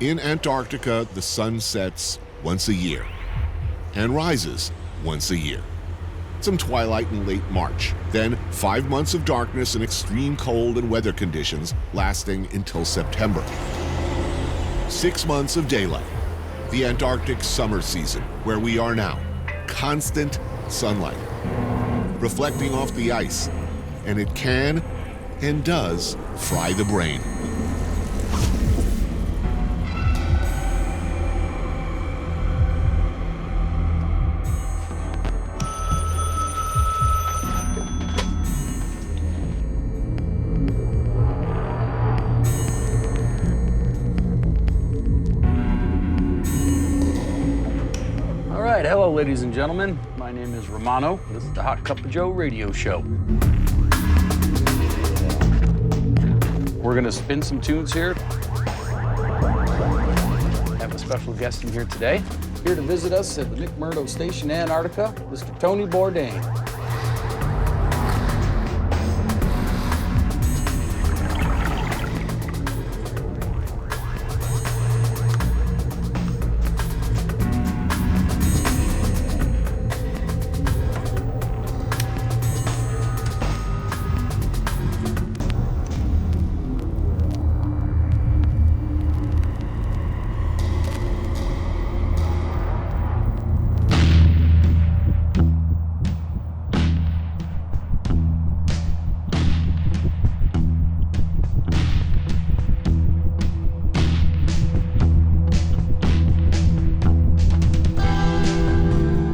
In Antarctica, the sun sets once a year and rises once a year. Some twilight in late March, then 5 months of darkness and extreme cold and weather conditions lasting until September. 6 months of daylight, the Antarctic summer season, where we are now. Constant sunlight, reflecting off the ice, and it can and does fry the brain. Hello, ladies and gentlemen. My name is Romano. This is the Hot Cup of Joe radio show. We're going to spin some tunes here. I have a special guest in here today. Here to visit us at the McMurdo Station, Antarctica, Mr. Tony Bourdain.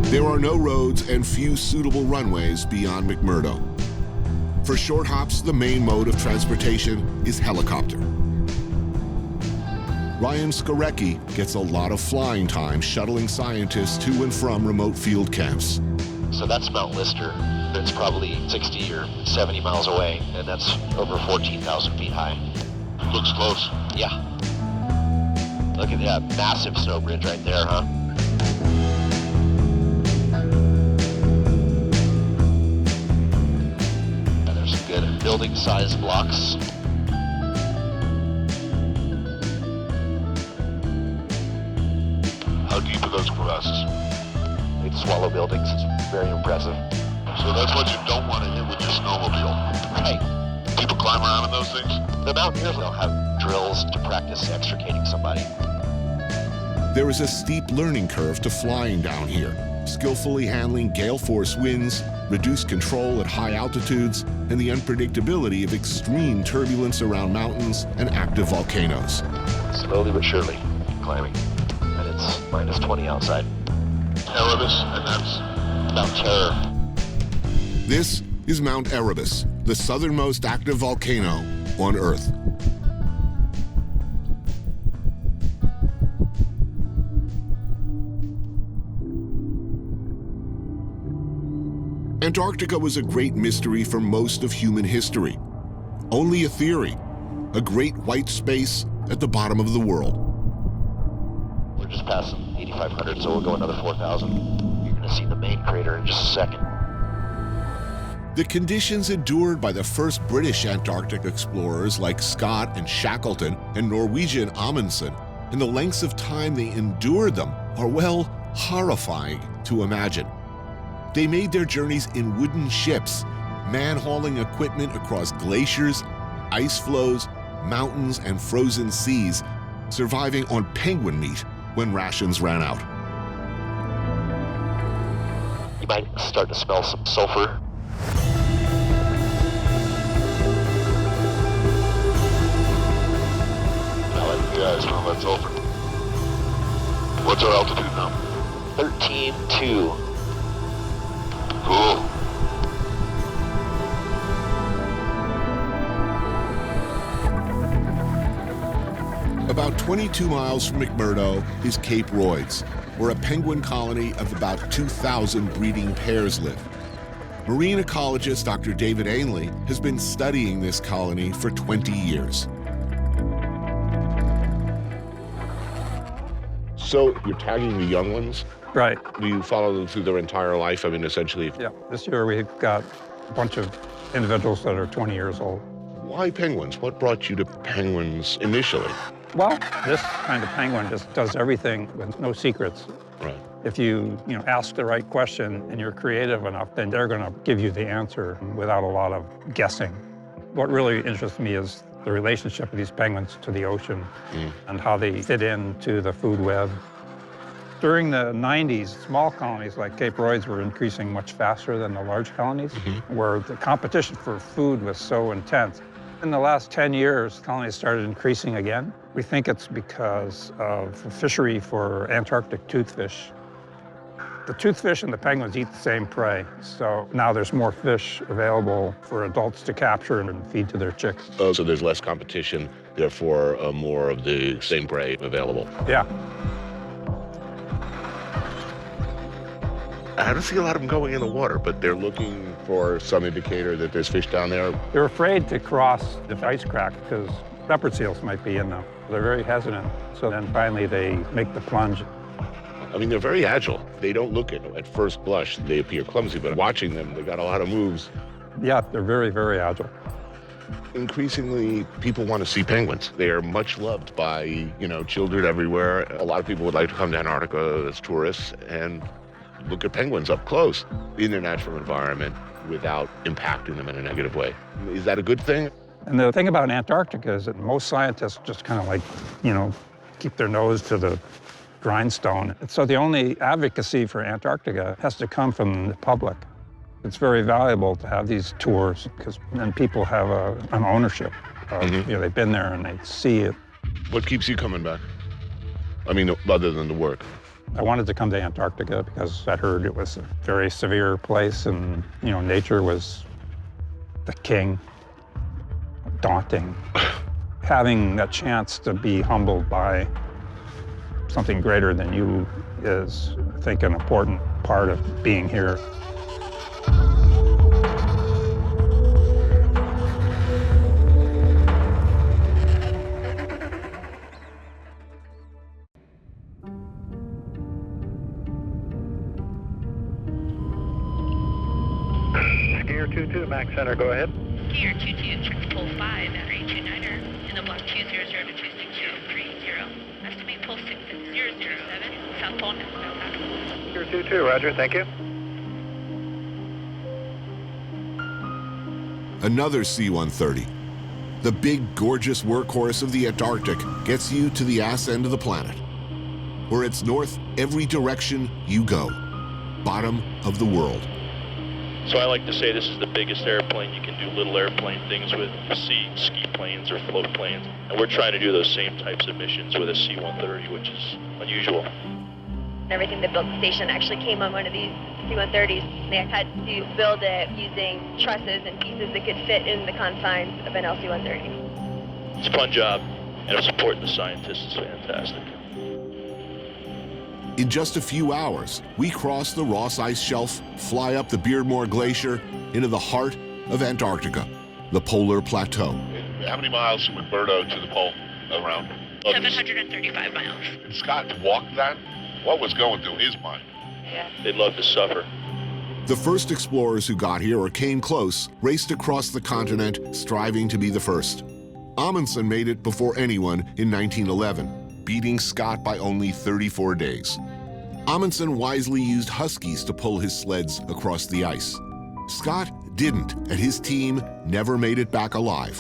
There are no roads and few suitable runways beyond McMurdo. For short hops, the main mode of transportation is helicopter. Ryan Skorecki gets a lot of flying time shuttling scientists to and from remote field camps. So that's Mount Lister. It's probably 60 or 70 miles away, and that's over 14,000 feet high. Looks close. Yeah. Look at that massive snow bridge right there, huh? And there's some good building-sized blocks. How deep are those crevasses? They'd swallow buildings. It's very impressive. So that's what you don't want to hit with your snowmobile. Right. People climb around in those things? The mountaineers don't have drills to practice extricating somebody. There is a steep learning curve to flying down here, skillfully handling gale force winds, reduced control at high altitudes, and the unpredictability of extreme turbulence around mountains and active volcanoes. Slowly but surely climbing. And it's minus 20 outside. Erebus, and that's Mount Terror. This is Mount Erebus, the southernmost active volcano on Earth. Antarctica was a great mystery for most of human history. Only a theory, a great white space at the bottom of the world. We're just passing 8,500, so we'll go another 4,000. You're going to see the main crater in just a second. The conditions endured by the first British Antarctic explorers like Scott and Shackleton and Norwegian Amundsen, and the lengths of time they endured them are, well, horrifying to imagine. They made their journeys in wooden ships, man-hauling equipment across glaciers, ice floes, mountains, and frozen seas, surviving on penguin meat when rations ran out. You might start to smell some sulfur. yeah, I smell that sulfur. What's our altitude now? 13.2. Cool. About 22 miles from McMurdo is Cape Royds, where a penguin colony of about 2,000 breeding pairs live. Marine ecologist Dr. David Ainley has been studying this colony for 20 years. So you're tagging the young ones? Right. Do you follow them through their entire life? I mean, essentially. Yeah. This year we've got a bunch of individuals that are 20 years old. Why penguins? What brought you to penguins initially? Well, this kind of penguin just does everything with no secrets. Right. If you ask the right question and you're creative enough, then they're going to give you the answer without a lot of guessing. What really interests me is the relationship of these penguins to the ocean and how they fit into the food web. During the 90s, small colonies like Cape Royds were increasing much faster than the large colonies, where the competition for food was so intense. In the last 10 years, colonies started increasing again. We think it's because of a fishery for Antarctic toothfish. The toothfish and the penguins eat the same prey, so now there's more fish available for adults to capture and feed to their chicks. Oh, so there's less competition, therefore more of the same prey available. Yeah. I don't see a lot of them going in the water, but they're looking for some indicator that there's fish down there. They're afraid to cross the ice crack because leopard seals might be in them. They're very hesitant, so then finally they make the plunge. I mean, they're very agile. They don't look at first blush, they appear clumsy, but watching them, they've got a lot of moves. Yeah, they're very, very agile. Increasingly, people want to see penguins. They are much loved by, children everywhere. A lot of people would like to come to Antarctica as tourists and look at penguins up close in their natural environment without impacting them in a negative way. Is that a good thing? And the thing about Antarctica is that most scientists just kind of keep their nose to the grindstone. So the only advocacy for Antarctica has to come from the public. It's very valuable to have these tours because then people have an ownership. They've been there and they see it. What keeps you coming back? I mean, other than the work. I wanted to come to Antarctica because I heard it was a very severe place and, nature was the king, daunting. Having that chance to be humbled by something greater than you is, I think, an important part of being here. Skier 22, Max Center, go ahead. Skier 22, check pole 5 at 329er, in the block 200 to 26030. Estimate pole 6 at 007, South Pole next contact. Skier 22, roger, thank you. Another C-130. The big, gorgeous workhorse of the Antarctic gets you to the ass end of the planet, where it's north every direction you go, bottom of the world. So I like to say this is the biggest airplane you can do little airplane things with. You see ski planes or float planes, and we're trying to do those same types of missions with a C-130, which is unusual. Everything that built the station actually came on one of these C-130s. They had to build it using trusses and pieces that could fit in the confines of an LC-130. It's a fun job, and supporting the scientists is fantastic. In just a few hours, we cross the Ross Ice Shelf, fly up the Beardmore Glacier into the heart of Antarctica, the polar plateau. How many miles from McMurdo to the pole around? 735 miles. And Scott walked that? What was going through his mind? Yeah. They'd love to suffer. The first explorers who got here or came close raced across the continent, striving to be the first. Amundsen made it before anyone in 1911, beating Scott by only 34 days. Amundsen wisely used huskies to pull his sleds across the ice. Scott didn't, and his team never made it back alive.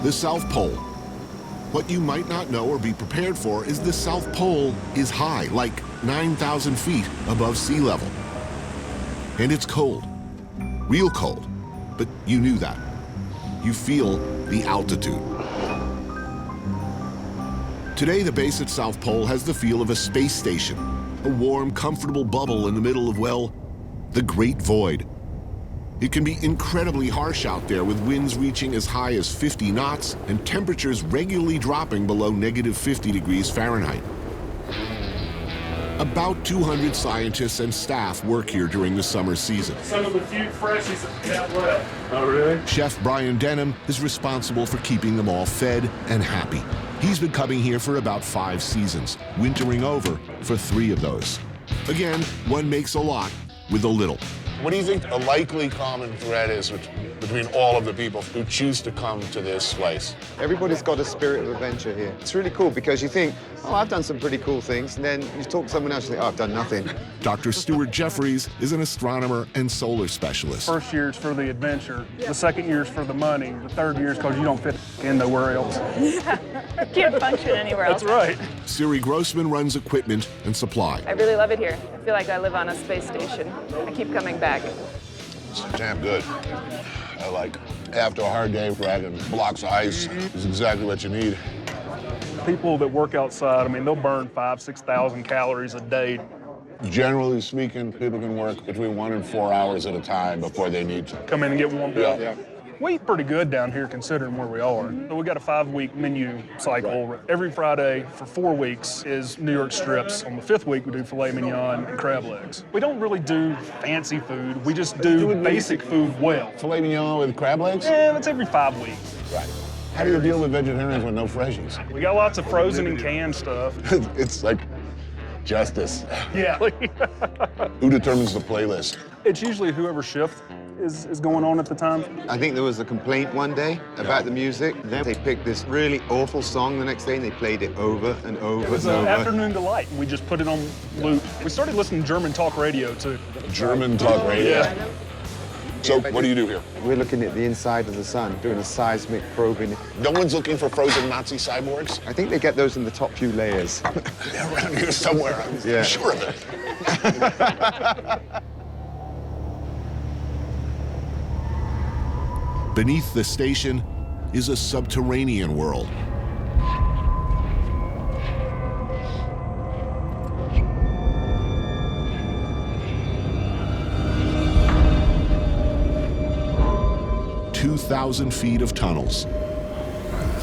The South Pole. What you might not know or be prepared for is the South Pole is high, like 9,000 feet above sea level. And it's cold, real cold, but you knew that. You feel the altitude. Today, the base at South Pole has the feel of a space station, a warm, comfortable bubble in the middle of, well, the Great Void. It can be incredibly harsh out there with winds reaching as high as 50 knots and temperatures regularly dropping below -50 degrees Fahrenheit. About 200 scientists and staff work here during the summer season. Some of the few freshies that left. Oh, really? Chef Brian Denham is responsible for keeping them all fed and happy. He's been coming here for about 5 seasons, wintering over for 3 of those. Again, one makes a lot with a little. What do you think a likely common thread is between all of the people who choose to come to this place? Everybody's got a spirit of adventure here. It's really cool because you think, oh, I've done some pretty cool things, and then you talk to someone else and you think, oh, I've done nothing. Dr. Stuart Jeffries is an astronomer and solar specialist. First year's for the adventure, the second year's for the money, the third year's because you don't fit in nowhere else. Can't function anywhere else. That's right. Siri Grossman runs equipment and supply. I really love it here. I feel like I live on a space station. I keep coming back. It's damn good. I like after a hard day, dragging blocks of ice is exactly what you need. People that work outside, I mean, they'll burn 5,000 to 6,000 calories a day. Generally speaking, people can work between 1 and 4 hours at a time before they need to Come in and get warmed up. Yeah. We eat pretty good down here considering where we are. So we got a 5-week menu cycle. Right. Every Friday for 4 weeks is New York strips. On the 5th week, we do filet mignon and crab legs. We don't really do fancy food. We just do basic food well. Filet mignon with crab legs? Yeah, that's every 5 weeks. Right. How do you deal with vegetarians with no freshies? We got lots of frozen and canned stuff. It's like justice. Yeah. Who determines the playlist? It's usually whoever shift is going on at the time. I think there was a complaint one day about the music. Then they picked this really awful song the next day and they played it over and over It was and over. Afternoon Delight, and we just put it on loop. We started listening to German talk radio, too. German talk radio? Yeah. So what do you do here? We're looking at the inside of the sun, doing a seismic probing. No one's looking for frozen Nazi cyborgs? I think they get those in the top few layers. They're around here somewhere, I'm sure of it. Beneath the station is a subterranean world. "2,000 feet of tunnels,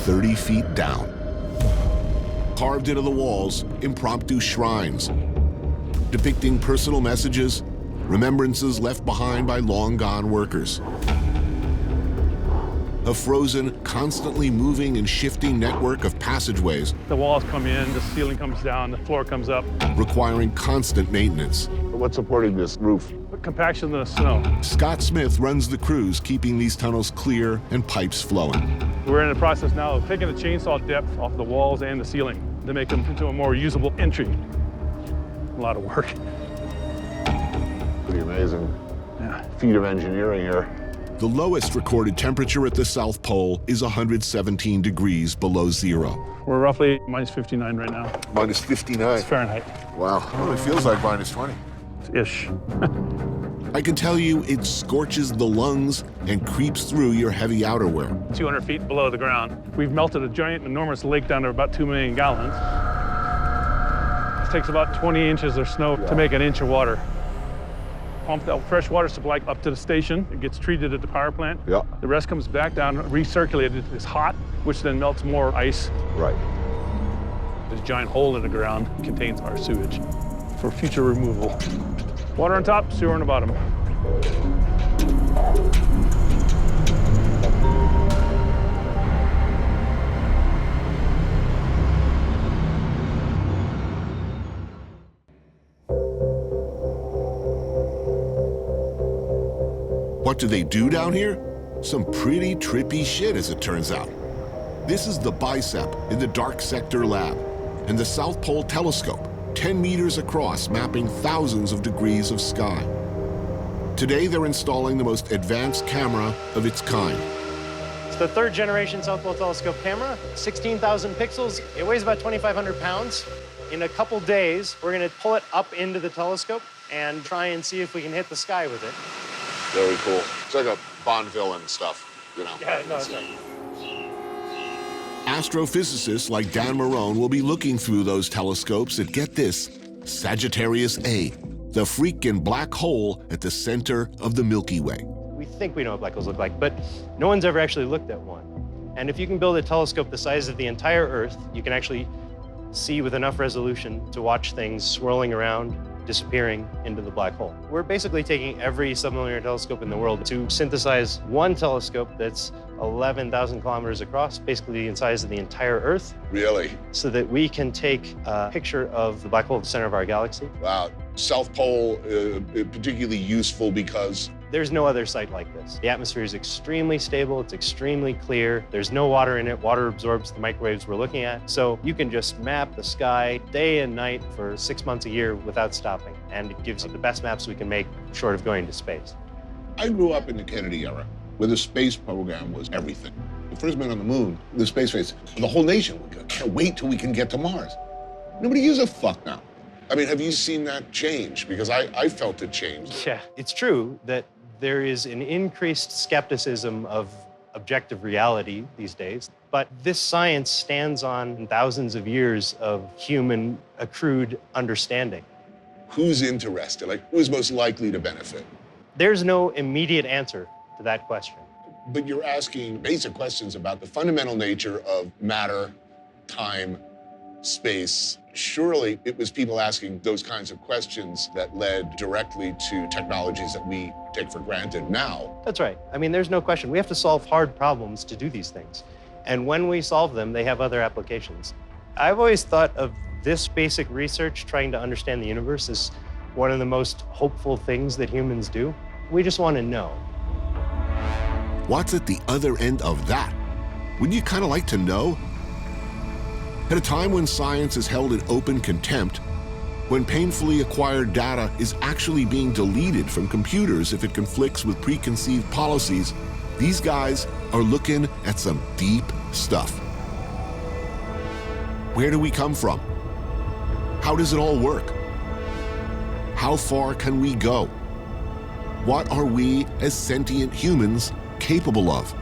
30 feet down. Carved into the walls, impromptu shrines, depicting personal messages, remembrances left behind by long-gone workers. A frozen, constantly moving and shifting network of passageways. The walls come in, the ceiling comes down, the floor comes up. Requiring constant maintenance. What's supporting this roof? Compaction of the snow. Scott Smith runs the crews, keeping these tunnels clear and pipes flowing. We're in the process now of taking the chainsaw depth off the walls and the ceiling to make them into a more usable entry. A lot of work. Pretty amazing feat of engineering here. The lowest recorded temperature at the South Pole is 117 degrees below zero. We're roughly minus 59 right now. Minus 59? It's Fahrenheit. Wow. Well, it feels like minus 20. Ish. I can tell you it scorches the lungs and creeps through your heavy outerwear. 200 feet below the ground. We've melted a giant, enormous lake down to about 2 million gallons. It takes about 20 inches of snow to make an inch of water. Pump that fresh water supply up to the station. It gets treated at the power plant. Yeah. The rest comes back down, recirculated. It's hot, which then melts more ice. Right. This giant hole in the ground contains our sewage for future removal. Water on top, sewer on the bottom. What do they do down here? Some pretty trippy shit, as it turns out. This is the Bicep in the Dark Sector Lab, and the South Pole Telescope, 10 meters across, mapping thousands of degrees of sky. Today, they're installing the most advanced camera of its kind. It's the 3rd generation South Pole Telescope camera, 16,000 pixels. It weighs about 2,500 pounds. In a couple days, we're gonna pull it up into the telescope and try and see if we can hit the sky with it. Very cool. It's like a Bond villain stuff, you know. Yeah, no, it's not. Astrophysicists like Dan Marone will be looking through those telescopes at, get this, Sagittarius A, the freaking black hole at the center of the Milky Way. We think we know what black holes look like, but no one's ever actually looked at one. And if you can build a telescope the size of the entire Earth, you can actually see with enough resolution to watch things swirling around, disappearing into the black hole. We're basically taking every sublunar telescope in the world to synthesize one telescope that's 11,000 kilometers across, basically the size of the entire Earth. Really? So that we can take a picture of the black hole at the center of our galaxy. Wow. South Pole particularly useful because? There's no other site like this. The atmosphere is extremely stable, it's extremely clear, there's no water in it, water absorbs the microwaves we're looking at, so you can just map the sky day and night for 6 months a year without stopping, and it gives you the best maps we can make short of going to space. I grew up in the Kennedy era, where the space program was everything. The first man on the moon, the space race, the whole nation, we can't wait till we can get to Mars. Nobody gives a fuck now. I mean, have you seen that change? Because I felt it change. Yeah, it's true that there is an increased skepticism of objective reality these days, but this science stands on thousands of years of human accrued understanding. Who's interested? Like, who's most likely to benefit? There's no immediate answer to that question. But you're asking basic questions about the fundamental nature of matter, time, space. Surely it was people asking those kinds of questions that led directly to technologies that we take for granted now. That's right. I mean, there's no question. We have to solve hard problems to do these things. And when we solve them, they have other applications. I've always thought of this basic research, trying to understand the universe, as one of the most hopeful things that humans do. We just want to know. What's at the other end of that? Wouldn't you kind of like to know? At a time when science is held in open contempt, when painfully acquired data is actually being deleted from computers if it conflicts with preconceived policies, these guys are looking at some deep stuff. Where do we come from? How does it all work? How far can we go? What are we as sentient humans capable of?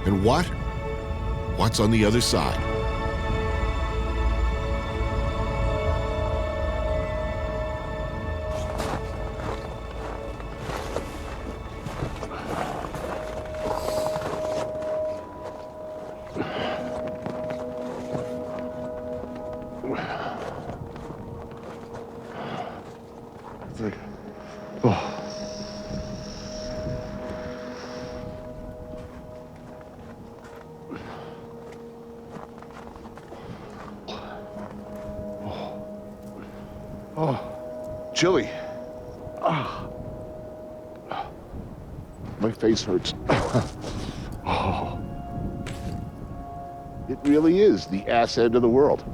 And what's on the other side? Chilly. My face hurts. It really is the ass end of the world.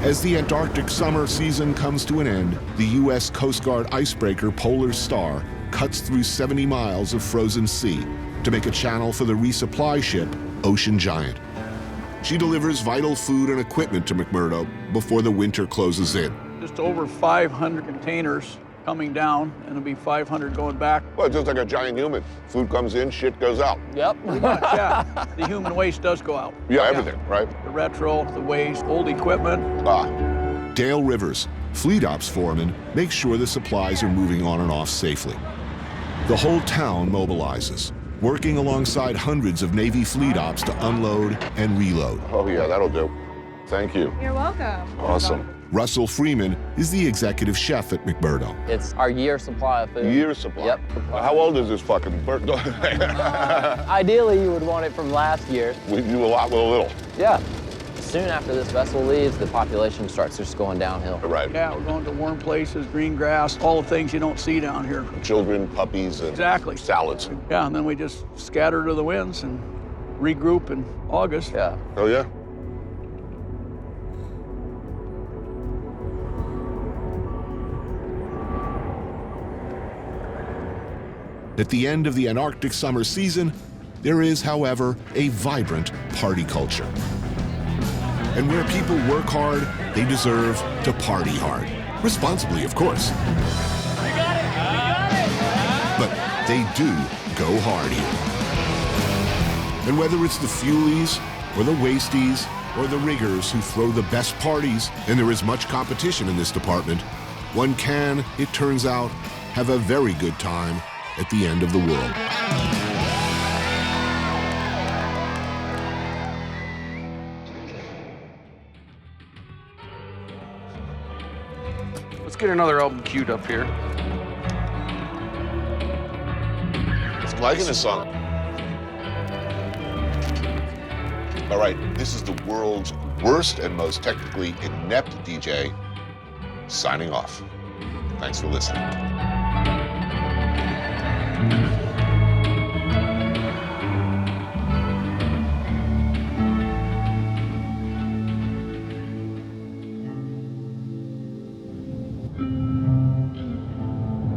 As the Antarctic summer season comes to an end, the U.S. Coast Guard icebreaker Polar Star cuts through 70 miles of frozen sea to make a channel for the resupply ship Ocean Giant. She delivers vital food and equipment to McMurdo before the winter closes in. Just over 500 containers coming down, and it'll be 500 going back. Well, it's just like a giant human. Food comes in, shit goes out. Yep, pretty much, yeah. The human waste does go out. Yeah, everything, right? The retro, the waste, old equipment. Dale Rivers, Fleet Ops foreman, makes sure the supplies are moving on and off safely. The whole town mobilizes, working alongside hundreds of Navy Fleet Ops to unload and reload. Oh yeah, that'll do. Thank you. You're welcome. Awesome. Russell Freeman is the executive chef at McMurdo. It's our year supply of food. Year supply? Yep. How old is this fucking bird? Ideally, you would want it from last year. We do a lot with a little. Yeah. Soon after this vessel leaves, the population starts just going downhill. Right. Yeah, we're going to warm places, green grass, all the things you don't see down here. Children, puppies, and exactly. Salads. Yeah, and then we just scatter to the winds and regroup in August. Yeah. Oh, yeah? At the end of the Antarctic summer season, there is, however, a vibrant party culture. And where people work hard, they deserve to party hard. Responsibly, of course. You got it! You got it! But they do go hard here. And whether it's the fuelies, or the wasties, or the riggers who throw the best parties, and there is much competition in this department, one can, it turns out, have a very good time at the end of the world. Let's get another album queued up here. I'm liking this song. All right, this is the world's worst and most technically inept DJ signing off. Thanks for listening.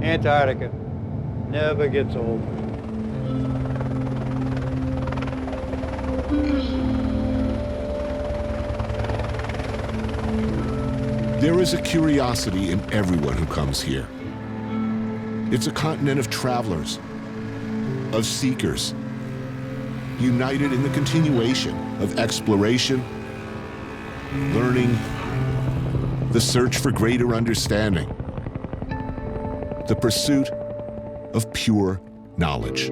Antarctica never gets old. There is a curiosity in everyone who comes here. It's a continent of travelers, of seekers, united in the continuation of exploration, learning, the search for greater understanding, the pursuit of pure knowledge.